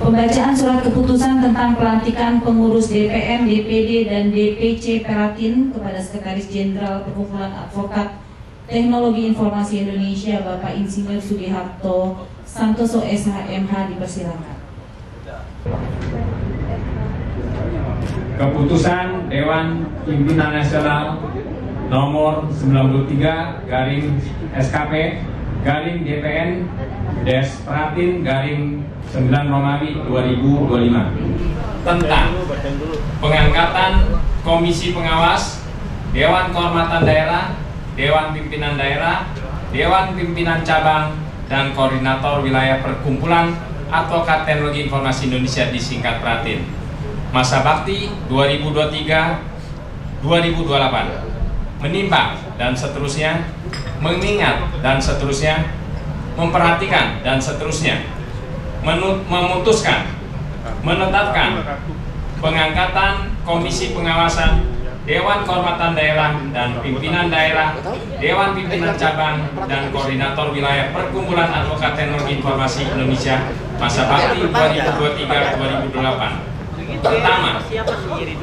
Pembacaan surat keputusan tentang pelantikan pengurus DPM, DPD, dan DPC Peratin kepada Sekretaris Jenderal Perkumpulan Advokat Teknologi Informasi Indonesia Bapak Insinyur Sugiharto Santoso SH.MH dipersilakan. Keputusan Dewan Pimpinan Nasional nomor 93 garing SKP garing DPN Des Peratin garing 9 Romawi 2025 tentang pengangkatan Komisi Pengawas, Dewan Kehormatan Daerah, Dewan Pimpinan Daerah, Dewan Pimpinan Cabang, dan Koordinator Wilayah Perkumpulan Advokat Teknologi Informasi Indonesia disingkat Peratin. Masa bakti 2023-2028. Menimbang dan seterusnya, mengingat dan seterusnya, memperhatikan dan seterusnya, memutuskan, menetapkan pengangkatan Komisi Pengawasan, Dewan Kehormatan Daerah dan Pimpinan Daerah, Dewan Pimpinan Cabang, dan Koordinator Wilayah Perkumpulan Advokat Teknologi Informasi Indonesia masa bakti 2023-2028. Pertama,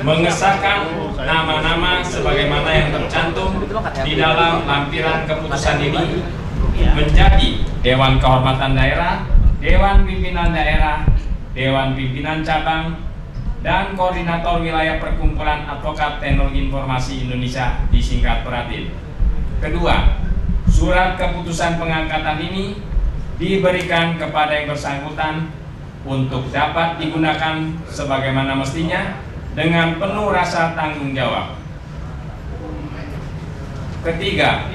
mengesahkan nama-nama sebagaimana yang tercantum di dalam lampiran keputusan ini menjadi Dewan Kehormatan Daerah, Dewan Pimpinan Daerah, Dewan Pimpinan Cabang, dan Koordinator Wilayah Perkumpulan Advokat Teknologi Informasi Indonesia disingkat Peratin. Kedua, surat keputusan pengangkatan ini diberikan kepada yang bersangkutan untuk dapat digunakan sebagaimana mestinya dengan penuh rasa tanggung jawab. Ketiga,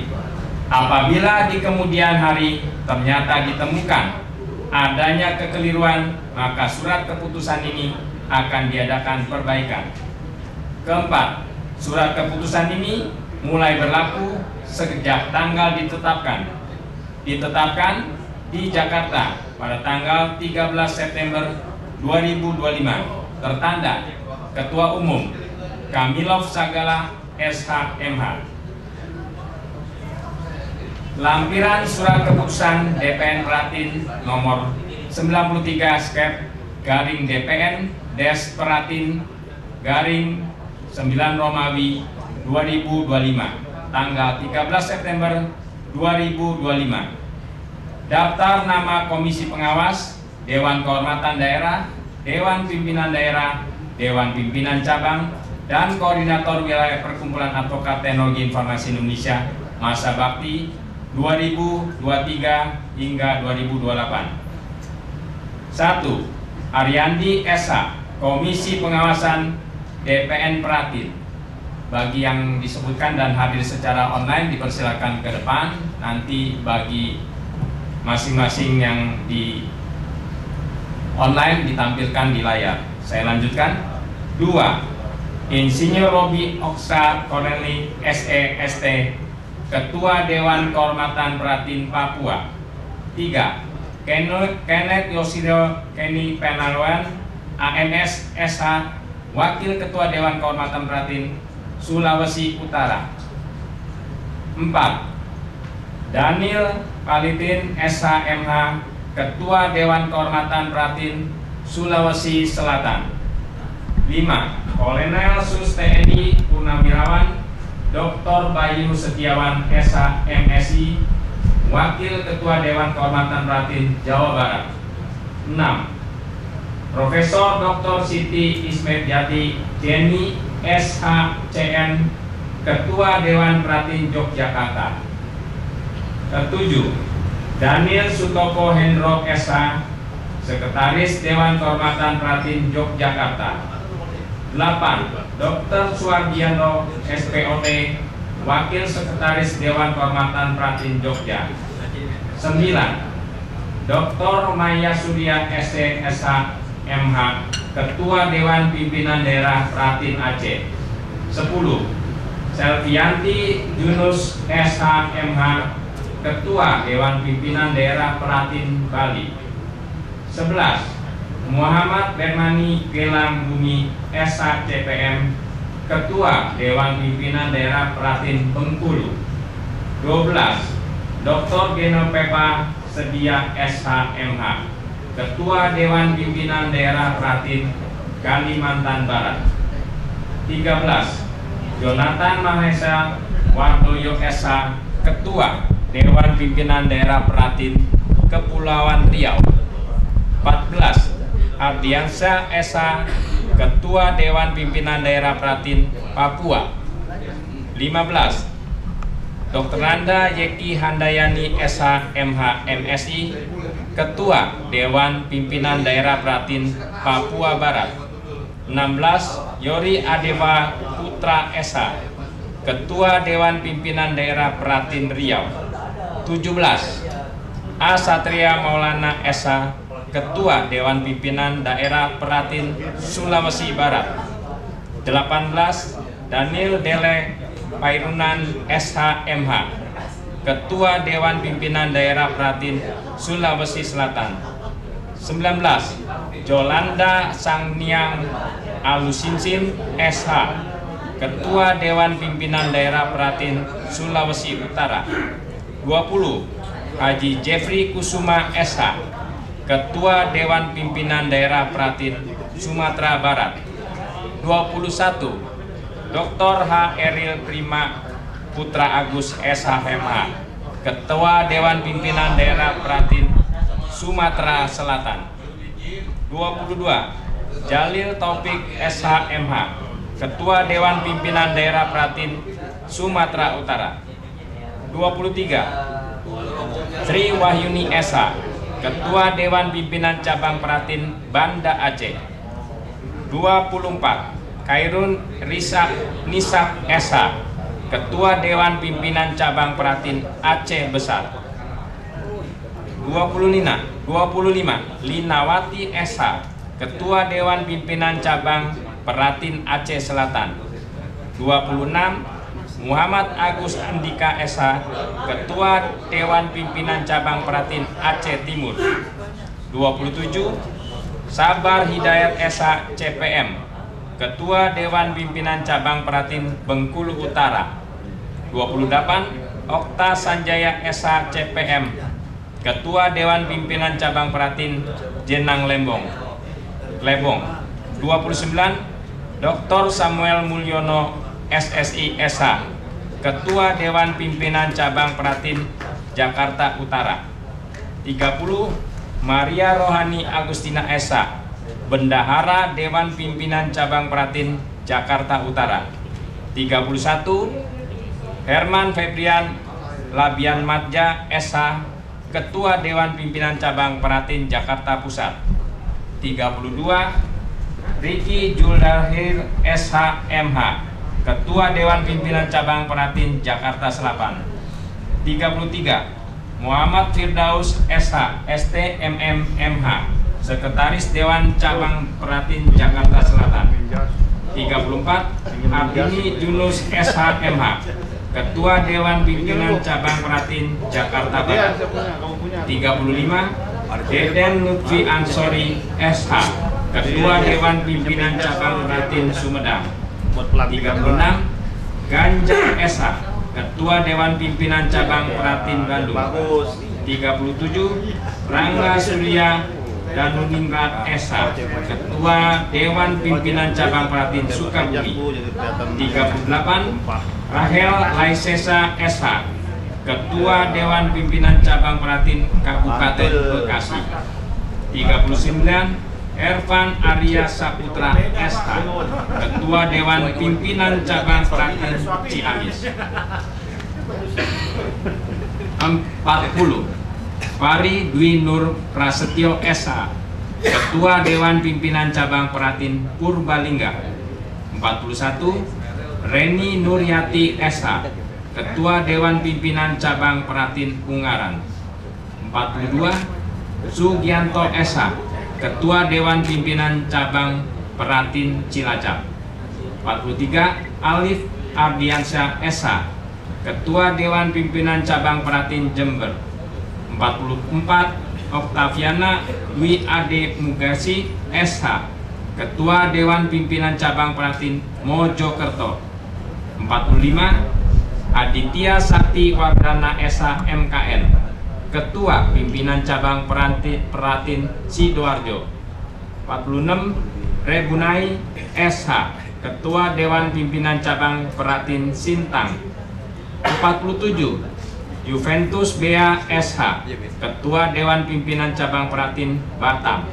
apabila di kemudian hari ternyata ditemukan adanya kekeliruan, maka surat keputusan ini akan diadakan perbaikan. Keempat, surat keputusan ini mulai berlaku sejak tanggal ditetapkan di Jakarta pada tanggal 13 September 2025, tertanda Ketua Umum Kamilov Sagala SH.MH. Lampiran surat keputusan DPN Peratin nomor 93 skep garing DPN Des Peratin garing 9 Romawi 2025 tanggal 13 September 2025. Daftar nama Komisi Pengawas, Dewan Kehormatan Daerah, Dewan Pimpinan Daerah, Dewan Pimpinan Cabang, dan Koordinator Wilayah Perkumpulan Advokat Teknologi Informasi Indonesia masa bakti 2023 hingga 2028. 1. Ariandi SH, Komisi Pengawasan DPN Peratin. Bagi yang disebutkan dan hadir secara online dipersilakan ke depan. Nanti bagi masing-masing yang di online ditampilkan di layar. Saya lanjutkan. 2. Insinyur Robi Oksa Corneli SE ST, Ketua Dewan Kehormatan Peratin Papua. 3. Kenneth Yosiro Kenny Penaluan AMS SH, Wakil Ketua Dewan Kehormatan Peratin Sulawesi Utara. 4. Daniel Palitin SH.MH, Ketua Dewan Kehormatan Peratin Sulawesi Selatan. 5. Kolonel Sus TNI Purnawirawan Dr. Bayu Setiawan SH.MSI, Wakil Ketua Dewan Kehormatan Peratin Jawa Barat. 6. Profesor Dr. Siti Ismetjati Jenny SH.CN, Ketua Dewan Peratin Yogyakarta. 7. Daniel Sutoko Hendro SH, Sekretaris Dewan Kehormatan Peratin Yogyakarta. 8. Dr. Suwardiano SPOT, Wakil Sekretaris Dewan Kehormatan Peratin Jogja. 9. Dr. Maya Surya SC SH.MH, Ketua Dewan Pimpinan Daerah Peratin Aceh. 10. Selvianti Yunus SH.MH, Ketua Dewan Pimpinan Daerah Peratin Bali. 11. Muhammad Bermani Gelang Bumi SH.CPM, Ketua Dewan Pimpinan Daerah Peratin Bengkulu. 12. Dr. Genopepa Sedia SH.MH, Ketua Dewan Pimpinan Daerah Pratin Kalimantan Barat. 13. Jonathan Mahesa Wardoyo SH, Ketua Dewan Pimpinan Daerah Pratin Kepulauan Riau. 14. Ardiansyah SH, Ketua Dewan Pimpinan Daerah Pratin Papua. 15. Dr. Nanda Yeki Handayani SH MH MSI, Ketua Dewan Pimpinan Daerah Pratin Papua Barat. 16. Yori Adewa Putra SH, Ketua Dewan Pimpinan Daerah Pratin Riau. 17. A. Satria Maulana SH, Ketua Dewan Pimpinan Daerah Pratin Sulawesi Barat. 18. Daniel Dele Pairunan SH MH, Ketua Dewan Pimpinan Daerah Pratin Sulawesi Selatan. 19. Jolanda Sangniang Alusinsin SH, Ketua Dewan Pimpinan Daerah Pratin Sulawesi Utara. 20. Haji Jeffrey Kusuma SH, Ketua Dewan Pimpinan Daerah Pratin Sumatera Barat. 21. Dr. H. Eril Prima Putra Agus SH.MH, Ketua Dewan Pimpinan Daerah Pratin Sumatera Selatan. 22. Jalil Taufik SH.MH, Ketua Dewan Pimpinan Daerah Pratin Sumatera Utara. 23. Sri Wahyuni SH, Ketua Dewan Pimpinan Cabang Pratin Banda Aceh. 24. Khairun Nisab SH, Ketua Dewan Pimpinan Cabang Pratin Aceh Besar. 25. Linawati SH, Ketua Dewan Pimpinan Cabang Pratin Aceh Selatan. 26. Muhammad Agus Andika SH, Ketua Dewan Pimpinan Cabang Pratin Aceh Timur. 27. Sabar Hidayat SH CPM, Ketua Dewan Pimpinan Cabang Pratin Bengkulu Utara. 28. Okta Sanjaya SH CPM, Ketua Dewan Pimpinan Cabang Pratin Jenang Lebong. 29. Dr. Samuel Mulyono SSI SH, Ketua Dewan Pimpinan Cabang Pratin Jakarta Utara. 30. Maria Rohani Agustina SH, Bendahara Dewan Pimpinan Cabang Pratin Jakarta Utara. 31. Herman Febrian Labian Madja SH, Ketua Dewan Pimpinan Cabang Pratin Jakarta Pusat. 32. Riki Juldahir SH MH, Ketua Dewan Pimpinan Cabang Pratin Jakarta Selatan. 33. Muhammad Firdaus SH STMM MH, Sekretaris Dewan Cabang Pratin Jakarta Selatan. 34. Abdini Junus SH MH, Ketua Dewan Pimpinan Cabang Pratin Jakarta Barat. 35. Deden Lutfi Ansori SH, Ketua Dewan Pimpinan Cabang Pratin Sumedang. 36. Ganjar SH, Ketua Dewan Pimpinan Cabang Pratin Bandung. 37. Rangga Surya Danuningrat SH, Ketua Dewan Pimpinan Cabang Pratin Sukabumi. 38. Rahel Laisesa SH, Ketua Dewan Pimpinan Cabang Pratin Kabupaten Bekasi. 39. Ervan Arya Saputra SH, Ketua Dewan Pimpinan Cabang Pratin Ciamis. 40. Fari Dwi Nur Prasetyo SH, Ketua Dewan Pimpinan Cabang Pratin Purbalingga. 41. Reni Nuryati SH, Ketua Dewan Pimpinan Cabang Pratin Ungaran. 42. Sugianto SH, Ketua Dewan Pimpinan Cabang Pratin Cilacap. 43. Alif Ardiansyah SH, Ketua Dewan Pimpinan Cabang Pratin Jember. 44. Oktaviana Dwi Ade Mugasi SH, Ketua Dewan Pimpinan Cabang Pratin Mojokerto. 45. Aditya Sakti Wardana SH MKN, Ketua Pimpinan Cabang Peratin Sidoarjo. 46 Rebunai SH, Ketua Dewan Pimpinan Cabang Peratin Sintang. 47 Juventus Bea SH, Ketua Dewan Pimpinan Cabang Peratin Batam.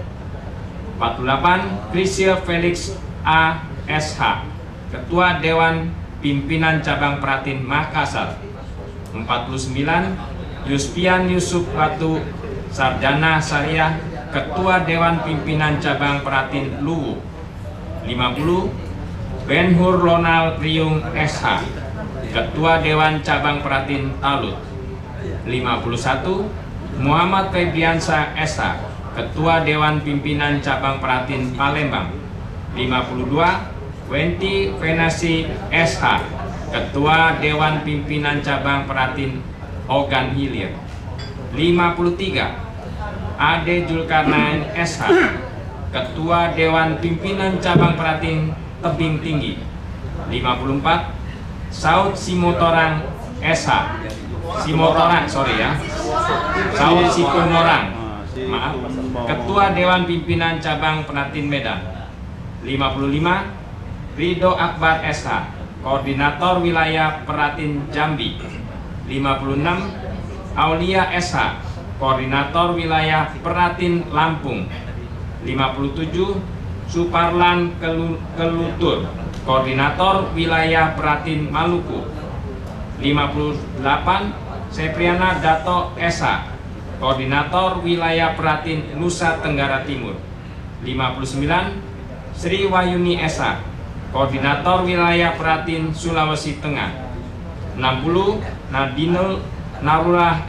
48 Krisya Felix A SH, Ketua Dewan Pimpinan Cabang Peratin Makassar. 49 Yuspian Yusuf Batu Sarjana Syariah, Ketua Dewan Pimpinan Cabang Peratin Luwu. 50 Benhur Ronald Riung SH, Ketua Dewan Cabang Peratin Talut. 51 Muhammad Febriansa SH, Ketua Dewan Pimpinan Cabang Peratin Palembang. 52 Wenti Venasi SH, Ketua Dewan Pimpinan Cabang Peratin Ogan Hilir. 53 Ade Julkarnain SH, Ketua Dewan Pimpinan Cabang Peratin Tebing Tinggi. 54 Saud Simotorang SH, Saud Sikomorang, maaf, Ketua Dewan Pimpinan Cabang Peratin Medan. 55 Ridho Akbar SH, Koordinator Wilayah Peratin Jambi. 56 Aulia SH, Koordinator Wilayah Peratin Lampung. 57 Suparlan Kelutur, Koordinator Wilayah Peratin Maluku. 58 Sepriana Dato SH, Koordinator Wilayah Peratin Nusa Tenggara Timur. 59 Sri Wayuni SH, Koordinator Wilayah Peratin Sulawesi Tengah. 60 Nadinul Narullah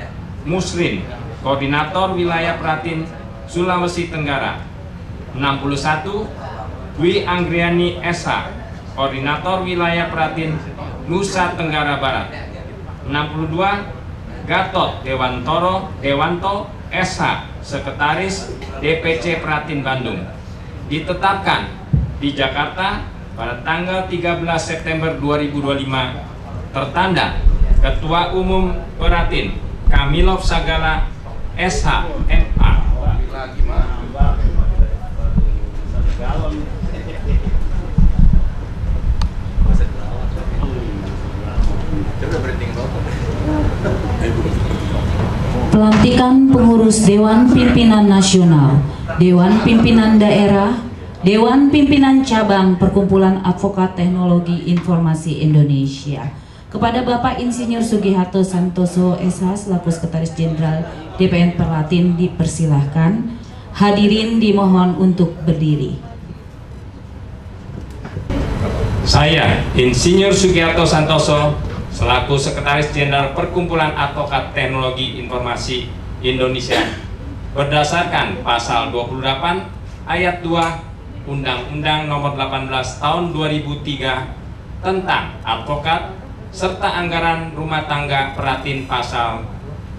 Musrin, Koordinator Wilayah Peratin Sulawesi Tenggara. 61 Dwi Anggriani SH, Koordinator Wilayah Peratin Nusa Tenggara Barat. 62 Gatot Dewanto SH, Sekretaris DPC Peratin Bandung. Ditetapkan di Jakarta pada tanggal 13 September 2025, tertanda Ketua Umum Peratin Kamilov Sagala SH MA. Pelantikan pengurus Dewan Pimpinan Nasional, Dewan Pimpinan Daerah, Dewan Pimpinan Cabang Perkumpulan Advokat Teknologi Informasi Indonesia. Kepada Bapak Insinyur Sugiharto Santoso SH selaku Sekretaris Jenderal DPN Peratin dipersilahkan. Hadirin dimohon untuk berdiri. Saya Insinyur Sugiharto Santoso selaku Sekretaris Jenderal Perkumpulan Advokat Teknologi Informasi Indonesia, berdasarkan pasal 28 ayat 2 Undang-Undang Nomor 18 Tahun 2003 tentang advokat serta anggaran rumah tangga Peratin pasal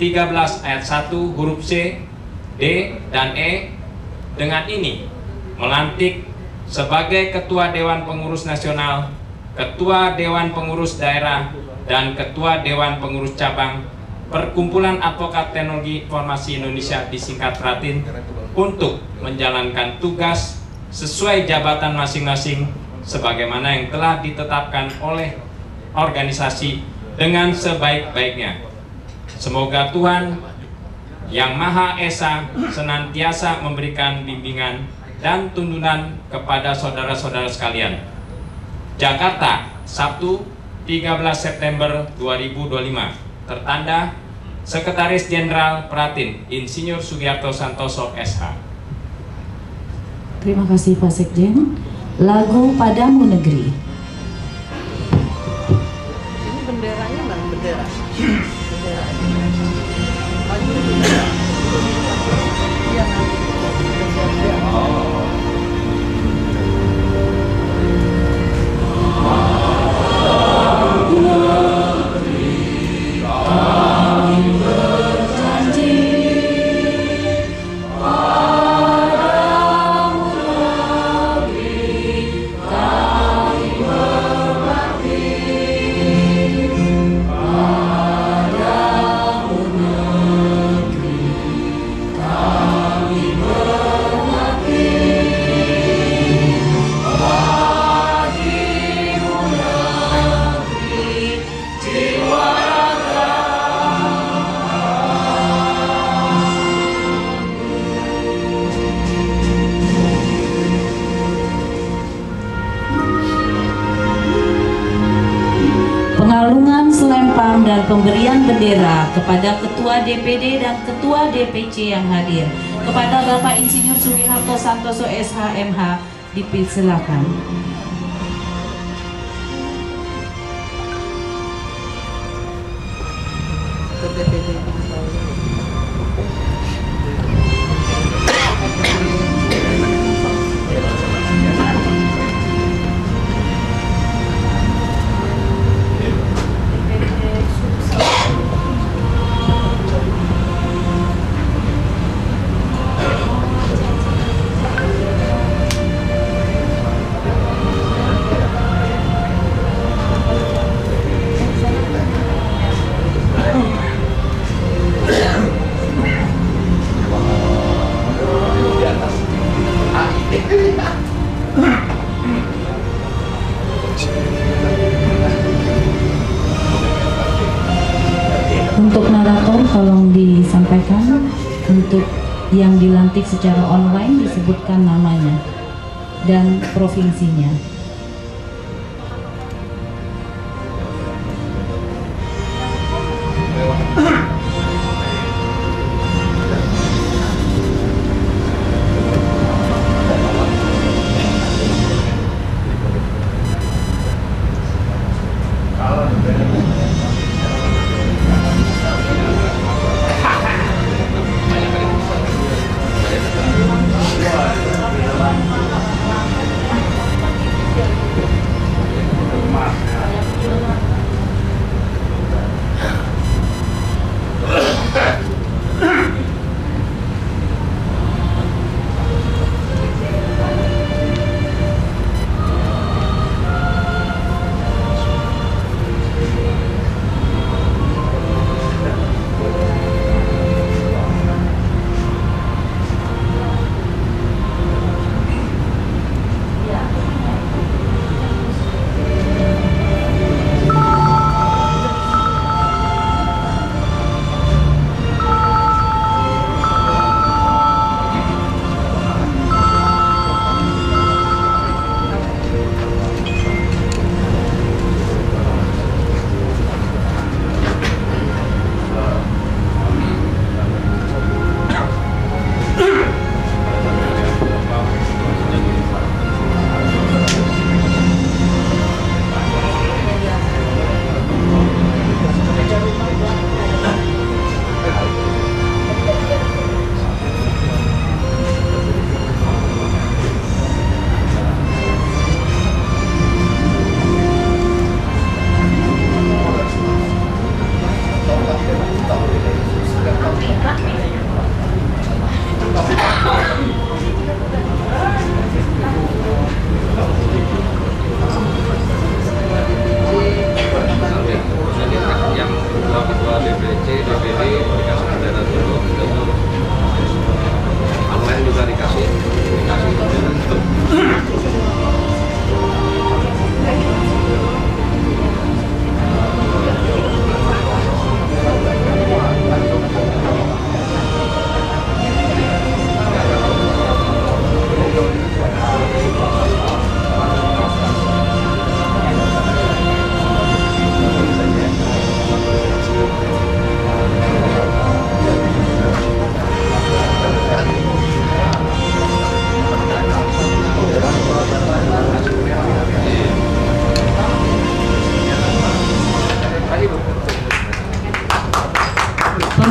13 ayat 1 huruf C, D, dan E, dengan ini melantik sebagai Ketua Dewan Pengurus Nasional, Ketua Dewan Pengurus Daerah, dan Ketua Dewan Pengurus Cabang Perkumpulan Advokat Teknologi Informasi Indonesia disingkat Peratin untuk menjalankan tugas sesuai jabatan masing-masing sebagaimana yang telah ditetapkan oleh organisasi dengan sebaik-baiknya. Semoga Tuhan Yang Maha Esa senantiasa memberikan bimbingan dan tuntunan kepada saudara-saudara sekalian. Jakarta, Sabtu 13 September 2025. Tertanda Sekretaris Jenderal Peratin Insinyur Sugiharto Santoso SH. Terima kasih Pak Sekjen. Lagu Padamu Negeri. Ini benderanya mana bendera? Bendera. Kami berbakti pemberian bendera kepada Ketua DPD dan Ketua DPC yang hadir. Kepada Bapak Insinyur Sugiharto Santoso SH.MH dipersilakan. Untuk narator tolong disampaikan, untuk yang dilantik secara online disebutkan namanya dan provinsinya.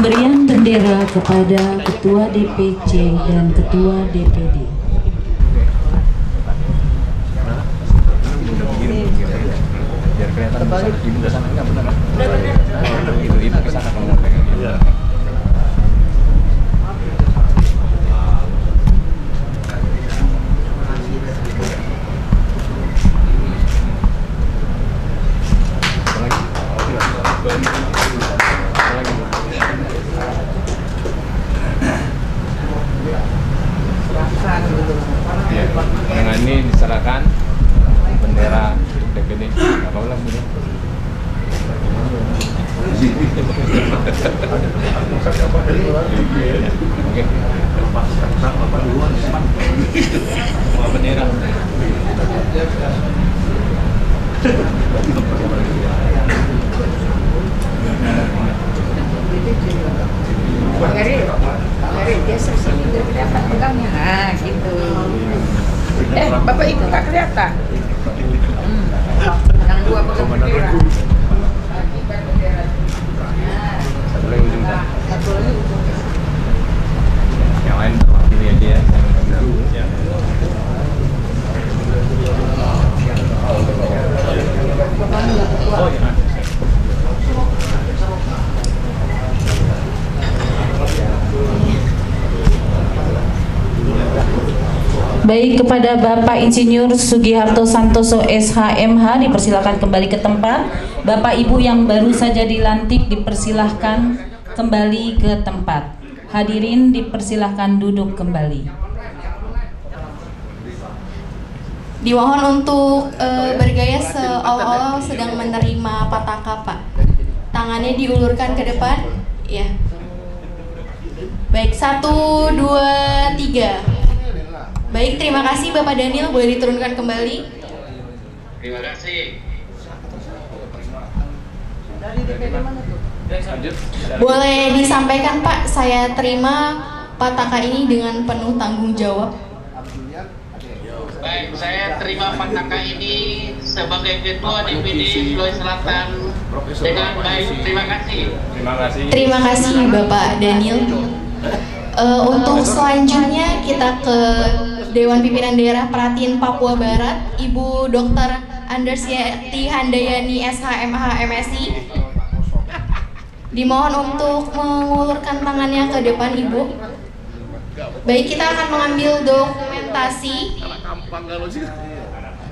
Pemberian bendera kepada Ketua DPC dan Ketua DPD. Biar kelihatan ibu ke sana enggak benar. Ibu ke sana kamu pegang gitu. Dengan ini diserahkan bendera DPD. Apa ulang ini? Oke. Bendera. Jakarta. Yang dua pegang bendera. Satu lagi ujung sana. Satu lagi ujung. Yang lain terwakili aja ya. Ya. Oh iya. Baik, kepada Bapak Insinyur Sugiharto Santoso SHMH dipersilakan kembali ke tempat. Bapak Ibu yang baru saja dilantik dipersilahkan kembali ke tempat. Hadirin dipersilahkan duduk kembali. Dimohon untuk bergaya seolah-olah sedang menerima pataka, Pak. Tangannya diulurkan ke depan. Ya. Baik, 1, 2, 3. Baik, terima kasih Bapak Daniel, boleh diturunkan kembali. Terima kasih. Boleh disampaikan Pak, saya terima pataka ini dengan penuh tanggung jawab. Baik, saya terima pataka ini sebagai Ketua DPD Sulawesi Selatan dengan baik. Terima kasih. Terima kasih. Terima kasih Bapak Daniel. Untuk selanjutnya kita ke Dewan Pimpinan Daerah Pratin Papua Barat, Ibu Dr. Andersyati Handayani SHMH MSI. Dimohon untuk mengulurkan tangannya ke depan Ibu. Baik, kita akan mengambil dokumentasi. 3,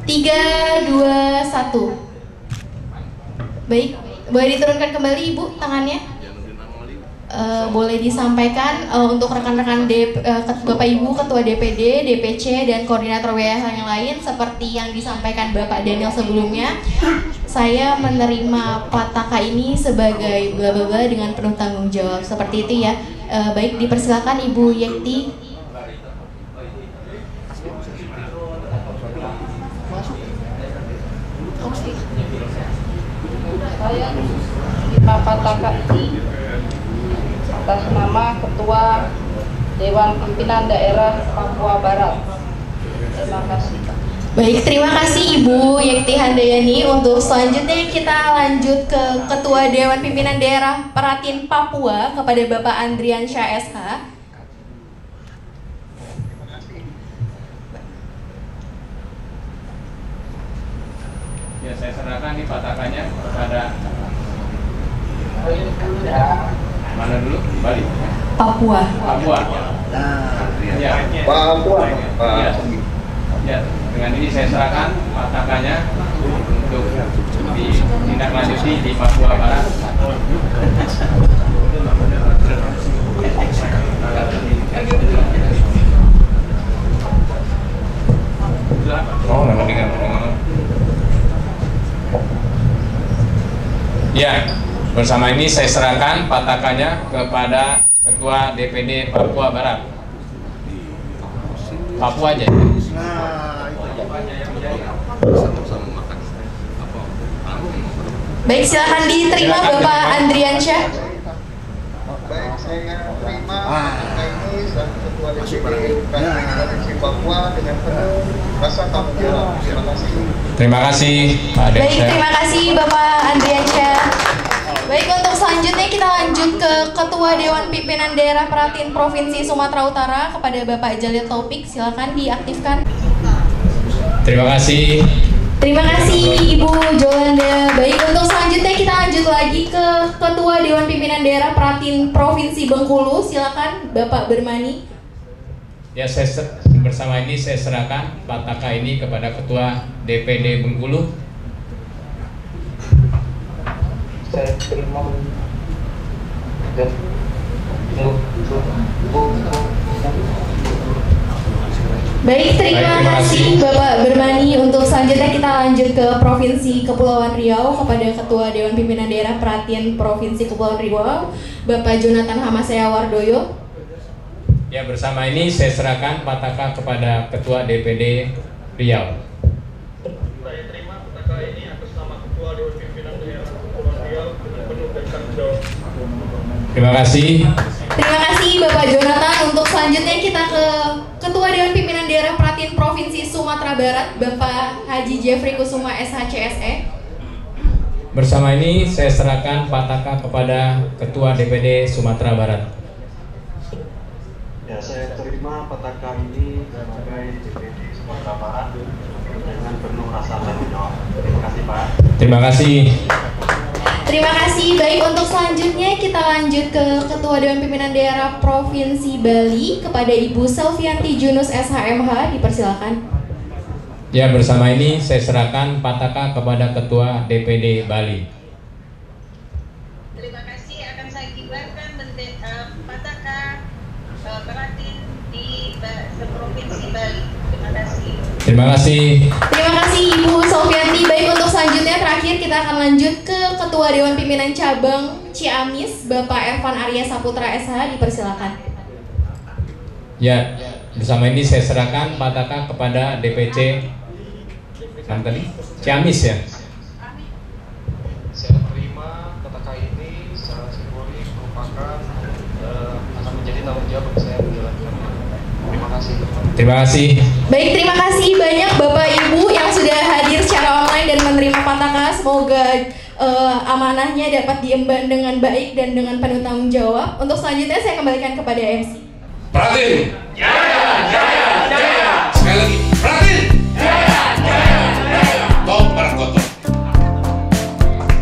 2, 1. Baik, boleh diturunkan kembali Ibu tangannya. Boleh disampaikan untuk rekan-rekan Bapak Ibu Ketua DPD, DPC, dan Koordinator WSH yang lain seperti yang disampaikan Bapak Daniel sebelumnya. Saya menerima pataka ini sebagai bla bla bla dengan penuh tanggung jawab seperti itu ya. Baik, dipersilakan Ibu Yekti. Saya menerima pataka ini atas nama Ketua Dewan Pimpinan Daerah Papua Barat. Terima kasih, Pak. Baik, terima kasih Ibu Yekti Handayani. Untuk selanjutnya kita lanjut ke Ketua Dewan Pimpinan Daerah Pratin Papua kepada Bapak Andrian Syah SH. Ya, saya serahkan nih patakannya kepada mana dulu? Bali. Papua. Papua. Ya. Papua. Ya. Ya, dengan ini saya serahkan patakannya untuk ditindaklanjuti di Papua Barat. Oh, nggak mendengar. Ya, bersama ini saya serahkan patakannya kepada Ketua DPD Papua Barat. Papua aja. Baik, silakan diterima Bapak Andrian Syah. Baik, saya terima ini selaku Ketua DPD Provinsi Papua dengan penuh rasa tanggung jawab. Terima kasih. Terima kasih Pak Dek. Baik, terima kasih Bapak Andrian Syah. Baik, untuk selanjutnya kita lanjut ke Ketua Dewan Pimpinan Daerah Pratin Provinsi Sumatera Utara kepada Bapak Jalil Taufik. Silakan diaktifkan. Terima kasih. Terima kasih Ibu Jolanda. Baik, untuk selanjutnya kita lanjut lagi ke Ketua Dewan Pimpinan Daerah Pratin Provinsi Bengkulu. Silakan Bapak Bermani. Ya, bersama ini saya serahkan pataka ini kepada Ketua DPD Bengkulu. Saya terima Baik, terima kasih Bapak Bermani. Untuk selanjutnya kita lanjut ke Provinsi Kepulauan Riau kepada Ketua Dewan Pimpinan Daerah Pratin Provinsi Kepulauan Riau, Bapak Jonathan Hamasea Wardoyo. Ya, bersama ini saya serahkan pataka kepada Ketua DPD Riau. Saya terima pataka ini atas nama Ketua Dewan Pimpinan Daerah Kepulauan Riau dengan penuh tanggung jawab. Terima kasih. Terima kasih Bapak Jonathan. Untuk selanjutnya kita ke Ketua Dewan Pimpinan Daerah Pratin Provinsi Sumatera Barat, Bapak Haji Jeffrey Kusuma SHCSE. Bersama ini saya serahkan pataka kepada Ketua DPD Sumatera Barat. Ya, saya terima pataka ini sebagai DPD Sumatera Barat dengan penuh rasa tanggung jawab. Terima kasih, Pak. Terima kasih. Terima kasih. Baik, untuk selanjutnya kita lanjut ke Ketua Dewan Pimpinan Daerah Provinsi Bali kepada Ibu Selvianti Junus SHMH, dipersilakan. Ya, bersama ini saya serahkan pataka kepada Ketua DPD Bali. Terima kasih, akan saya kibarkan pataka Peratin di Provinsi Bali. Terima kasih. Terima kasih. Terima kasih Ibu Selvianti. Baik, untuk selanjutnya terakhir kita akan lanjut ke Ketua Dewan Pimpinan Cabang Ciamis, Bapak Ervan Arya Saputra SH, dipersilakan. Ya, bersama ini saya serahkan pataka kepada DPC tadi Ciamis ya. Saya terima pataka ini secara simbolik merupakan akan menjadi tanggung jawab bagi saya menjalankannya. Terima kasih. Terima kasih. Baik, terima kasih banyak Bapak Ibu yang sudah hadir secara online dan menerima pataka. Semoga amanahnya dapat diemban dengan baik dan dengan penuh tanggung jawab. Untuk selanjutnya saya kembalikan kepada MC. Peratin. Jaya, jaya, jaya. Sekali lagi. Peratin. Jaya, jaya, jaya. Top Barakoto.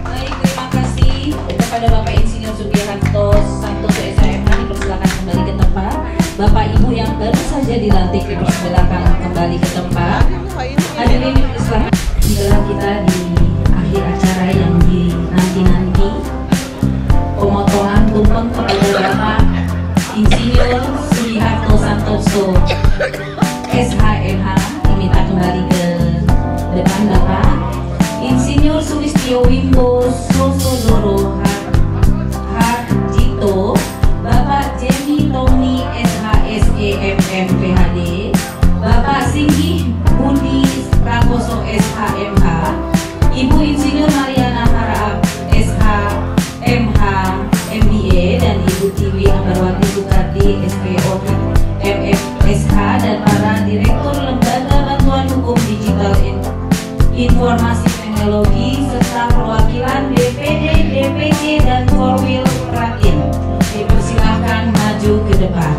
Baik, terima kasih kepada Bapak Insinyur Sugiharto Santoso SHMH, dipersilakan kembali ke tempat. Bapak Ibu yang baru saja dilantik dipersilakan kembali ke tempat. Hadirin dipersilakan menjelang kita di akhir acara yang dinanti-nanti, pemotongan tumpeng kepada Bapak Insinyur Sugiharto Santoso SHMH, diminta kembali ke depan Bapak Insinyur Sulistyo Wimbo Sosodoro Harjito, Bapak Jenny Tommy SHSEMM PhD, Bapak Singgih Budi Prakoso SHMH, Ibu Insinyur Mariana Harap SHMH MBA, dan Ibu Tiwi Ambarwati Sukarti SPO MFSH, dan para Direktur Lembaga Bantuan Hukum Digital Informasi Teknologi serta perwakilan DPD, DPC, dan Korwil Peratin. Dipersilahkan maju ke depan.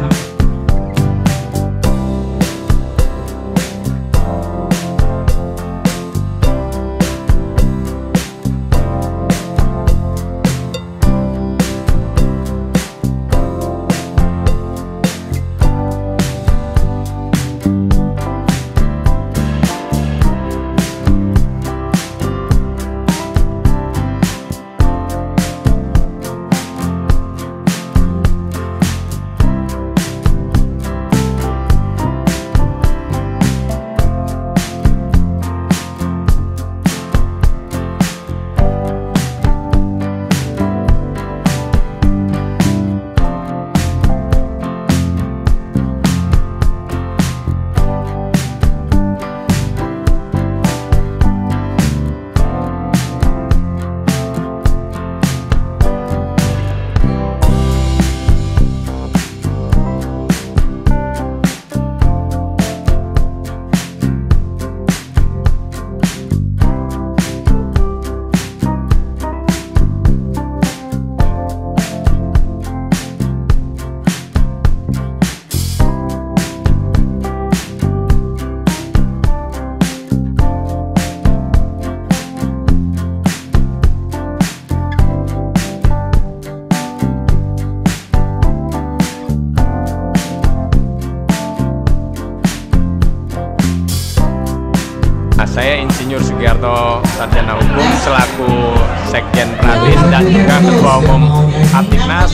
Saya Insinyur Sugiharto Sarjana Hukum selaku Sekjen Peratin dan juga Ketua Umum Aptiknas.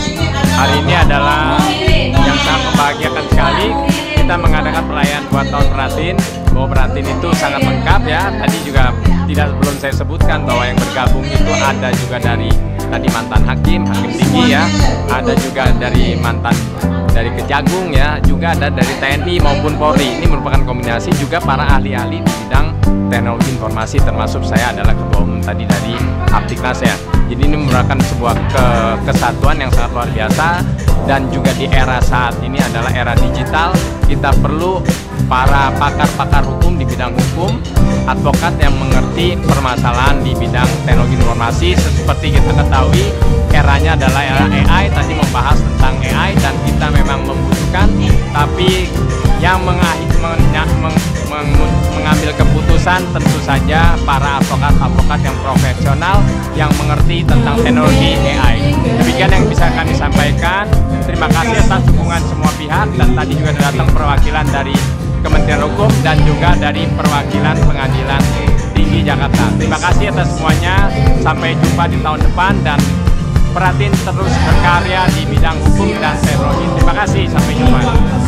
Hari ini adalah yang sangat membahagiakan sekali. Kita mengadakan perayaan 2 tahun Peratin, bahwa Peratin itu sangat lengkap ya. Tadi juga belum saya sebutkan bahwa yang bergabung itu ada juga dari tadi mantan hakim tinggi ya, ada juga dari Kejagung ya, juga ada dari TNI maupun Polri. Ini merupakan kombinasi juga para ahli-ahli di bidang teknologi informasi, termasuk saya adalah ketua umum tadi dari Aptiknas ya. Jadi ini merupakan sebuah kesatuan yang sangat luar biasa, dan juga di era saat ini adalah era digital. Kita perlu para pakar-pakar hukum di bidang hukum, advokat yang mengerti permasalahan di bidang teknologi informasi. Seperti kita ketahui, eranya adalah era AI, tadi membahas tentang AI dan kita memang membutuhkan, tapi yang mengambil keputusan tentu saja para advokat-advokat yang profesional yang mengerti tentang teknologi AI. Demikian yang bisa kami sampaikan. Terima kasih atas dukungan semua pihak, dan tadi juga datang perwakilan dari Kementerian Hukum dan juga dari perwakilan Pengadilan Tinggi Jakarta. Terima kasih atas semuanya. Sampai jumpa di tahun depan, dan Pratin terus berkarya di bidang hukum dan teknologi. Terima kasih, sampai jumpa.